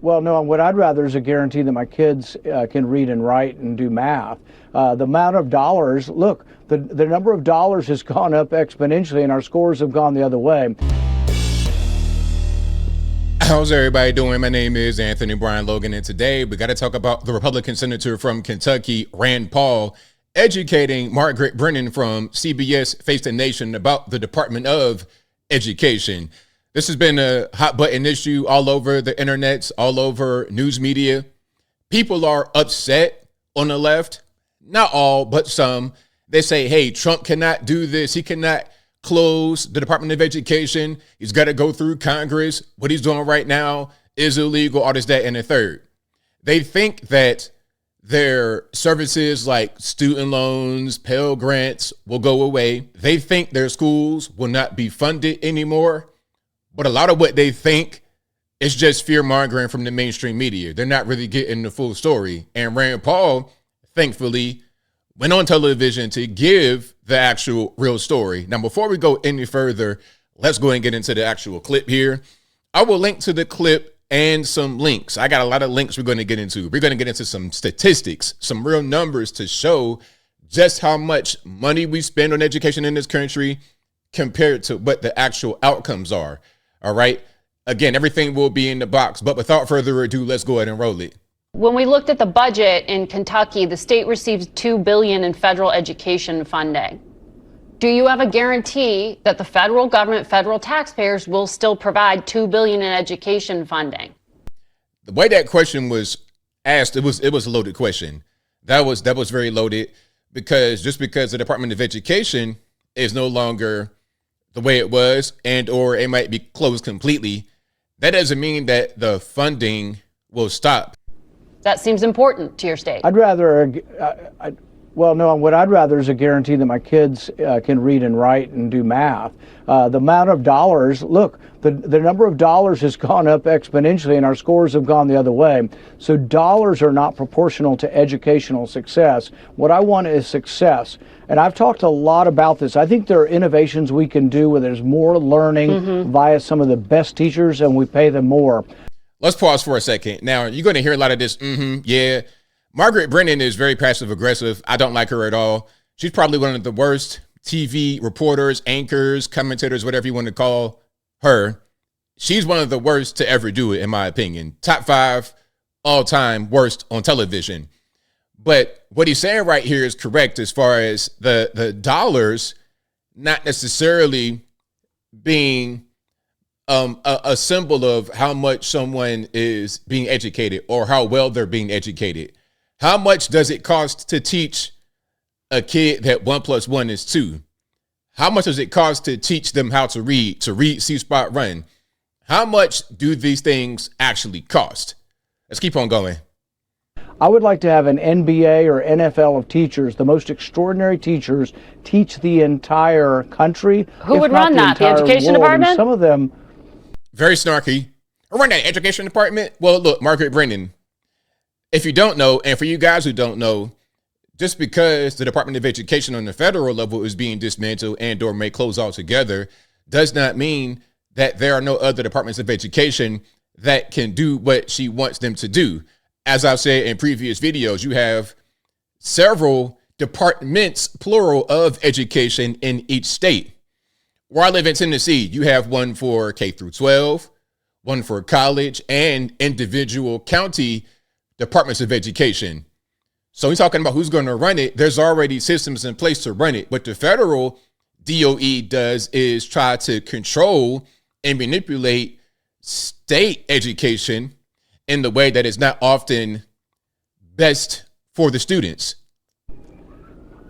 Well, no, what I'd rather is a guarantee that my kids can read and write and do math. The amount of dollars, look, the number of dollars has gone up exponentially and our scores have gone the other way. How's everybody doing? My name is Anthony Brian Logan, and today we got to talk about the Republican senator from Kentucky, Rand Paul, educating Margaret Brennan from CBS Face the Nation about the Department of Education. This has been a hot button issue all over the internet, all over news media. People are upset on the left, not all, but some. They say, hey, Trump cannot do this. He cannot close the Department of Education. He's got to go through Congress. What he's doing right now is illegal, all this, that, and the third. They think that their services like student loans, Pell Grants will go away. They think their schools will not be funded anymore. But a lot of what they think is just fear-mongering from the mainstream media. They're not really getting the full story. And Rand Paul, thankfully, went on television to give the actual real story. Now, before we go any further, let's go and get into the actual clip here. I will link to the clip and some links. I got a lot of links we're going to get into. We're going to get into some statistics, some real numbers to show just how much money we spend on education in this country compared to what the actual outcomes are. All right. Again, everything will be in the box. But without further ado, let's go ahead and roll it. When we looked at the budget in Kentucky, the state receives $2 billion in federal education funding. Do you have a guarantee that the federal government, federal taxpayers will still provide $2 billion in education funding? The way that question was asked, it was a loaded question. That was very loaded, because just because the Department of Education is no longer the way it was, and or it might be closed completely, that doesn't mean that the funding will stop. That seems important to your state. I'd rather, well, no, what I'd rather is a guarantee that my kids can read and write and do math. The amount of dollars, look, the number of dollars has gone up exponentially and our scores have gone the other way. So dollars are not proportional to educational success. What I want is success. And I've talked a lot about this. I think there are innovations we can do where there's more learning via some of the best teachers and we pay them more. Let's pause for a second. Now, you're going to hear a lot of this, yeah. Margaret Brennan is very passive-aggressive. I don't like her at all. She's probably one of the worst TV reporters, anchors, commentators, whatever you want to call her. She's one of the worst to ever do it, in my opinion. Top 5 all-time worst on television. But what he's saying right here is correct as far as the dollars not necessarily being a symbol of how much someone is being educated or how well they're being educated. How much does it cost to teach a kid that 1 + 1 is 2? How much does it cost to teach them how to read, see, spot, run? How much do these things actually cost? Let's keep on going. I would like to have an NBA or NFL of teachers, the most extraordinary teachers, teach the entire country. Who would run that? The education department? And some of them. Very snarky. Run that education department? Well, look, Margaret Brennan, if you don't know, and for you guys who don't know, just because the Department of Education on the federal level is being dismantled and or may close altogether does not mean that there are no other departments of education that can do what she wants them to do. As I've said in previous videos, you have several departments, plural, of education in each state. Where I live in Tennessee, you have one for K through 12, one for college, and individual county departments of education. So he's talking about who's going to run it. There's already systems in place to run it. What the federal DOE does is try to control and manipulate state education in the way that is not often best for the students.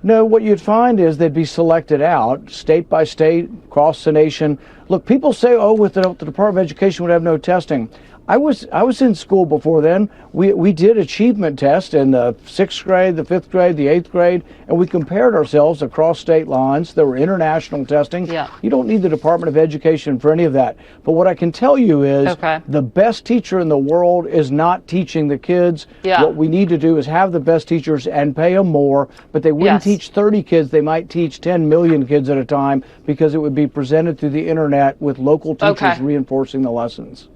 No, what you'd find is they'd be selected out state by state, across the nation. Look, people say, oh, with the Department of Education would have no testing. I was in school before then. We did achievement tests in the 6th grade, the 5th grade, the 8th grade, and we compared ourselves across state lines. There were international testing. Yeah. You don't need the Department of Education for any of that. But what I can tell you is the best teacher in the world is not teaching the kids. Yeah. What we need to do is have the best teachers and pay them more, but they wouldn't teach 30 kids. They might teach 10 million kids at a time because it would be presented through the internet with local teachers reinforcing the lessons.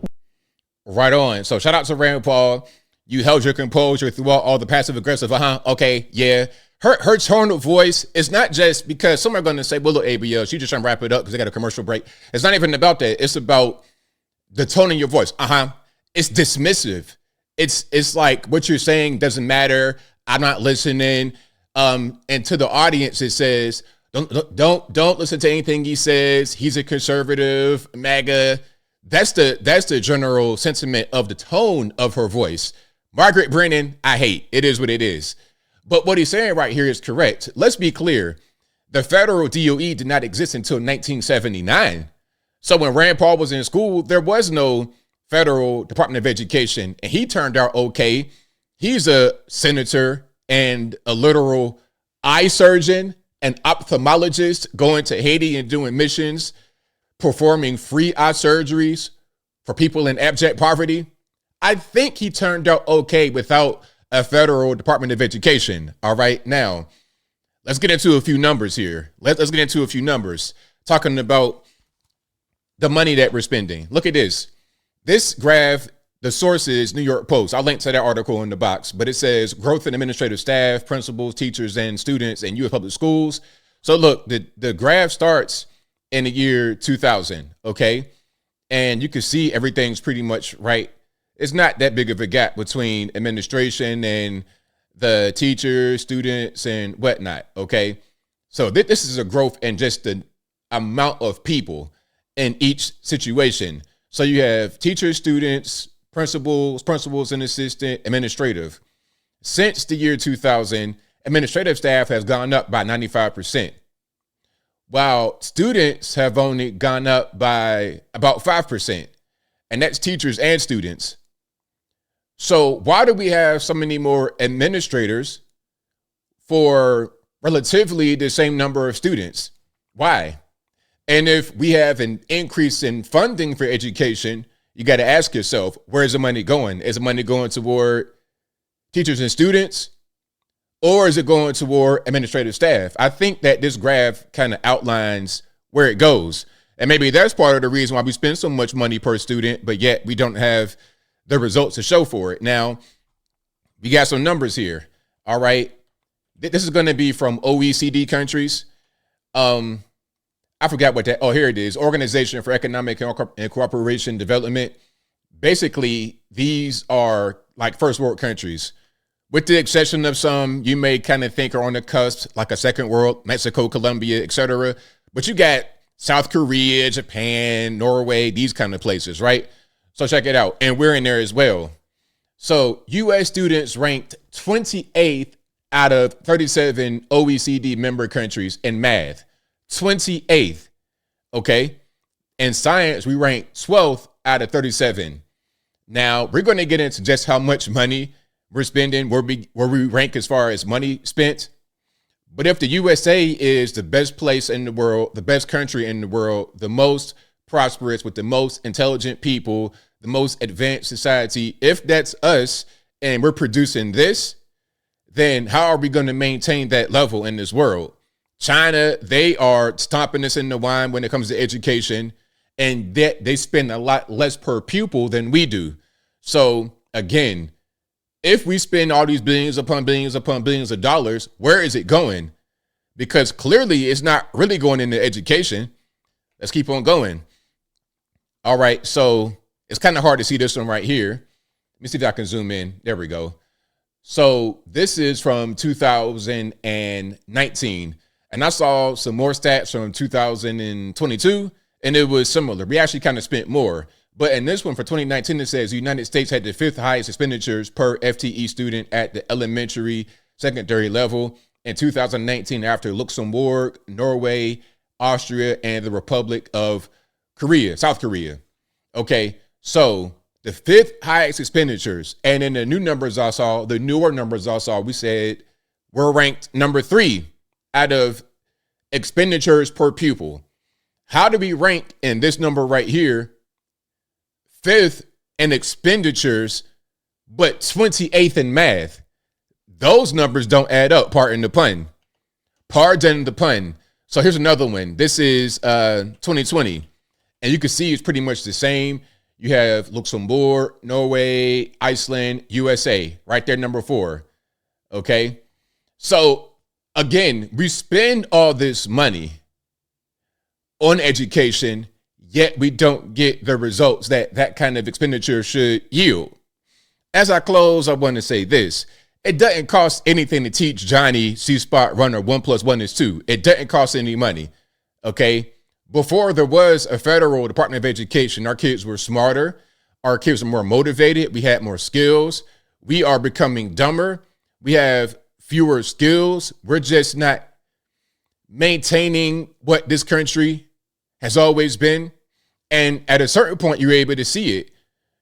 Right on. So shout out to Rand Paul. You held your composure throughout all the passive aggressive. Okay, yeah. Her tone of voice is not just because some are going to say, well, look, ABL, she just trying to wrap it up because they got a commercial break. It's not even about that. It's about the tone in your voice. It's dismissive. It's like what you're saying doesn't matter. I'm not listening. And to the audience, it says, don't listen to anything he says. He's a conservative, MAGA. That's the general sentiment of the tone of her voice. Margaret Brennan, I hate. It is what it is. But what he's saying right here is correct. Let's be clear. The federal DOE did not exist until 1979. So when Rand Paul was in school, there was no federal Department of Education, and he turned out okay. He's a senator and a literal eye surgeon, an ophthalmologist going to Haiti and doing missions, performing free eye surgeries for people in abject poverty. I think he turned out okay without a federal Department of Education. All right, now let's get into a few numbers here. Let's get into a few numbers talking about the money that we're spending. Look at this. This graph, the source is New York Post. I'll link to that article in the box, but it says growth in administrative staff, principals, teachers, and students in U.S. public schools. So look, the graph starts in the year 2000, okay? And you can see everything's pretty much right. It's not that big of a gap between administration and the teachers, students, and whatnot, okay? So this is a growth in just the amount of people in each situation. So you have teachers, students, principals and assistant, administrative. Since the year 2000, administrative staff has gone up by 95%, while students have only gone up by about 5%, and that's teachers and students. So why do we have so many more administrators for relatively the same number of students? Why? And if we have an increase in funding for education, you got to ask yourself, where's the money going? Is the money going toward teachers and students, or is it going toward administrative staff? I think that this graph kind of outlines where it goes. And maybe that's part of the reason why we spend so much money per student, but yet we don't have the results to show for it. Now, we got some numbers here. All right. This is going to be from OECD countries. I forgot what that, oh, here it is. Organization for Economic and Cooperation Development. Basically, these are like first world countries, with the exception of some you may kind of think are on the cusp, like a second world, Mexico, Colombia, etc. But you got South Korea, Japan, Norway, these kind of places, right? So check it out. And we're in there as well. So U.S. students ranked 28th out of 37 OECD member countries in math. 28th. Okay. In science, we ranked 12th out of 37. Now, we're going to get into just how much money we're spending, where we rank as far as money spent. But if the USA is the best place in the world, the best country in the world, the most prosperous, with the most intelligent people, the most advanced society, if that's us and we're producing this, then how are we going to maintain that level in this world? China, they are stomping us in the wine when it comes to education, and that they spend a lot less per pupil than we do. So again, if we spend all these billions upon billions upon billions of dollars, where is it going? Because clearly it's not really going into education. Let's keep on going. All right, so it's kind of hard to see this one right here. Let me see if I can zoom in. There we go. So this is from 2019. And I saw some more stats from 2022, and it was similar. We actually kind of spent more. But in this one for 2019, it says the United States had the 5th highest expenditures per FTE student at the elementary, secondary level in 2019 after Luxembourg, Norway, Austria, and the Republic of Korea, South Korea. Okay, so the 5th highest expenditures. And in the new numbers I saw, the newer numbers I saw, we said we're ranked number 3 out of expenditures per pupil. How do we rank in this number right here? 5th in expenditures, but 28th in math. Those numbers don't add up, pardon the pun. Pardon the pun. So here's another one. This is 2020. And you can see it's pretty much the same. You have Luxembourg, Norway, Iceland, USA, right there, number 4. Okay. So again, we spend all this money on education, yet we don't get the results that that kind of expenditure should yield. As I close, I want to say this. It doesn't cost anything to teach Johnny C-Spot Runner 1 + 1 is 2. It doesn't cost any money. Okay. Before there was a federal Department of Education, our kids were smarter. Our kids were more motivated. We had more skills. We are becoming dumber. We have fewer skills. We're just not maintaining what this country has always been. And at a certain point, you're able to see it.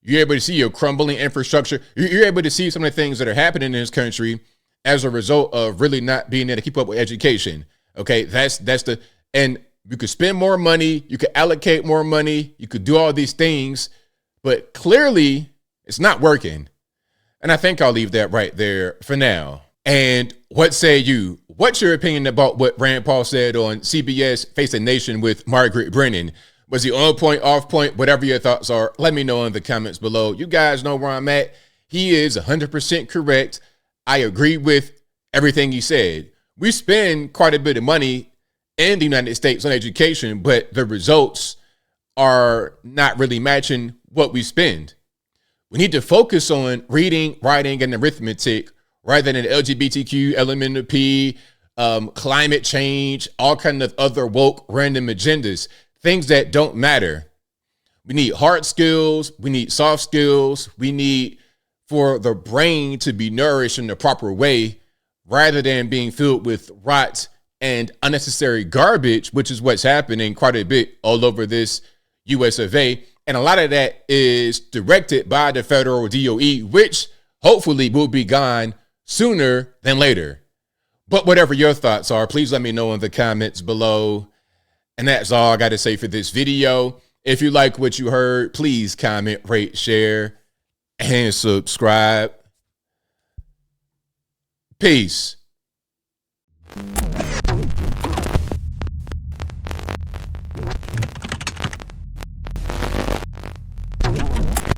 You're able to see your crumbling infrastructure. You're able to see some of the things that are happening in this country as a result of really not being able to keep up with education. Okay, and you could spend more money, you could allocate more money, you could do all these things, but clearly it's not working. And I think I'll leave that right there for now. And what say you? What's your opinion about what Rand Paul said on CBS Face the Nation with Margaret Brennan? Was he on point, off point? Whatever your thoughts are, let me know in the comments below. You guys know where I'm at. He is 100% correct. I agree with everything he said. We spend quite a bit of money in the United States on education, but the results are not really matching what we spend. We need to focus on reading, writing, and arithmetic rather than LGBTQ, element of P, climate change, all kind of other woke random agendas. Things that don't matter. We need hard skills. We need soft skills. We need for the brain to be nourished in the proper way rather than being filled with rot and unnecessary garbage, which is what's happening quite a bit all over this US of A. And a lot of that is directed by the federal DOE, which hopefully will be gone sooner than later. But whatever your thoughts are, please let me know in the comments below. And that's all I got to say for this video. If you like what you heard, please comment, rate, share, and subscribe. Peace.